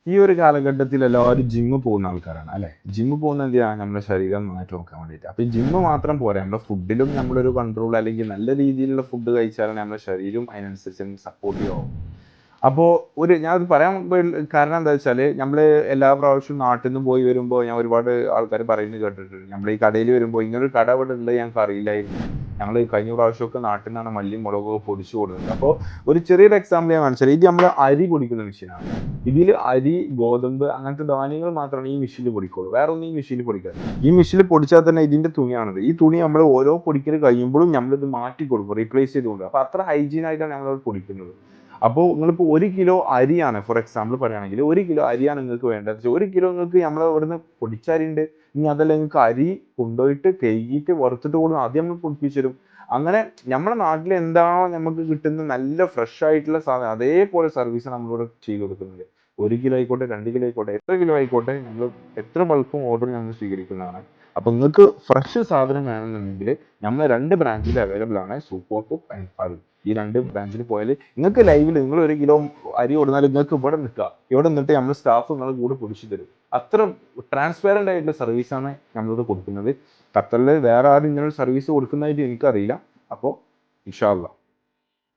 ഈ ഒരു കാലഘട്ടത്തിൽ എല്ലാവരും ജിമ്മ് പോകുന്ന ആൾക്കാരാണ് അല്ലെ. ജിമ്മ് പോകുന്ന എന്തിനാണ്? നമ്മുടെ ശരീരം നന്നായിട്ട് നോക്കാൻ വേണ്ടിയിട്ട്. അപ്പൊ ഈ ജിമ്മ് മാത്രം പോരാ, നമ്മുടെ ഫുഡിലും നമ്മളൊരു കൺട്രോൾ അല്ലെങ്കിൽ നല്ല രീതിയിലുള്ള ഫുഡ് കഴിച്ചാലാണ് നമ്മുടെ ശരീരം അതിനനുസരിച്ച് സപ്പോർട്ടീവ് ആവും. അപ്പോൾ ഞാനത് പറയാൻ കാരണം എന്താ വെച്ചാൽ, നമ്മൾ എല്ലാ പ്രാവശ്യവും നാട്ടിൽ നിന്ന് പോയി വരുമ്പോൾ ഞാൻ ഒരുപാട് ആൾക്കാർ പറയുന്നത് കേട്ടിട്ടുണ്ട്. നമ്മൾ ഈ കടയിൽ വരുമ്പോൾ ഇങ്ങനൊരു കട ഇവിടെ ഉള്ളത് ഞങ്ങൾക്ക് അറിയില്ലായിരുന്നു, ഞങ്ങൾ കഴിഞ്ഞ പ്രാവശ്യമൊക്കെ നാട്ടിൽ നിന്നാണ് മല്ലിയും മുളകൊക്കെ പൊടിച്ചു കൊടുക്കുന്നത്. അപ്പോൾ ഒരു ചെറിയൊരു എക്സാമ്പിൾ ഞാൻ മനസ്സിലായി. ഇത് നമ്മൾ അരി പൊടിക്കുന്ന മെഷീനാണ്. ഇതിൽ അരി, ഗോതമ്പ് അങ്ങനത്തെ ധാന്യങ്ങൾ മാത്രമാണ് ഈ മെഷീനിൽ പൊടിക്കുള്ളൂ. വേറെ ഒന്നും ഈ മെഷീനിൽ പൊടിക്കുക. ഈ മെഷീനിൽ പൊടിച്ചാൽ തന്നെ ഇതിന്റെ തുണിയാണത്. ഈ തുണി നമ്മൾ ഓരോ പൊടിക്കൽ കഴിയുമ്പോഴും നമ്മളിത് മാറ്റി കൊടുക്കും, റീപ്ലേസ് ചെയ്ത് കൊടുക്കും. അപ്പോൾ അത്ര ഹൈജീൻ ആയിട്ടാണ് നമ്മളത് പൊടിക്കുന്നത്. അപ്പോൾ നിങ്ങളിപ്പോൾ 1 കിലോ അരിയാണ്, ഫോർ എക്സാമ്പിൾ പറയുകയാണെങ്കിൽ 1 കിലോ അരിയാണ് നിങ്ങൾക്ക് വേണ്ടത്. 1 കിലോ നിങ്ങൾക്ക് നമ്മൾ ഇവിടുന്ന് പൊടിച്ച അരി ഉണ്ട്. ഇനി അതല്ല, നിങ്ങൾക്ക് അരി കൊണ്ടുപോയിട്ട് കഴുകിയിട്ട് വറുത്തിട്ട് കൊടുക്കും, അത് നമ്മൾ പൊടിപ്പിച്ച് തരും. അങ്ങനെ നമ്മുടെ നാട്ടിൽ എന്താണോ നമുക്ക് കിട്ടുന്ന നല്ല ഫ്രഷ് ആയിട്ടുള്ള സാധനം അതേപോലെ സർവീസ് നമ്മളിവിടെ ചെയ്ത് കൊടുക്കുന്നുണ്ട്. 1 കിലോ ആയിക്കോട്ടെ, 2 കിലോ ആയിക്കോട്ടെ, എത്ര കിലോ ആയിക്കോട്ടെ, ഞങ്ങൾ എത്ര ബൾക്കും ഓർഡർ ഞങ്ങൾ സ്വീകരിക്കുന്നതാണ്. അപ്പൊ നിങ്ങൾക്ക് ഫ്രഷ് സാധനം വേണമെന്നുണ്ടെങ്കിൽ നമ്മൾ 2 ബ്രാഞ്ചിൽ അവൈലബിൾ ആണ്, സൂപ്പർക്കും ആൻഡ്. ഈ 2 ബ്രാഞ്ചിൽ പോയാൽ നിങ്ങൾക്ക് ലൈവിൽ നിങ്ങൾ 1 കിലോ അരി കൊടുത്താൽ നിങ്ങൾക്ക് ഇവിടെ നിൽക്കുക, ഇവിടെ നിന്നിട്ട് നമ്മൾ സ്റ്റാഫ് നിങ്ങൾ കൂടെ പൊടിച്ചു തരും. അത്ര ട്രാൻസ്പെറൻ്റ് ആയിട്ടുള്ള സർവീസാണ് നമ്മളിവിടെ കൊടുക്കുന്നത്. ഖത്തറിൽ വേറെ ആരും ഇങ്ങനെ സർവീസ് കൊടുക്കുന്നതായിട്ട് എനിക്കറിയില്ല. അപ്പോൾ ഇൻഷാ അല്ലാഹ്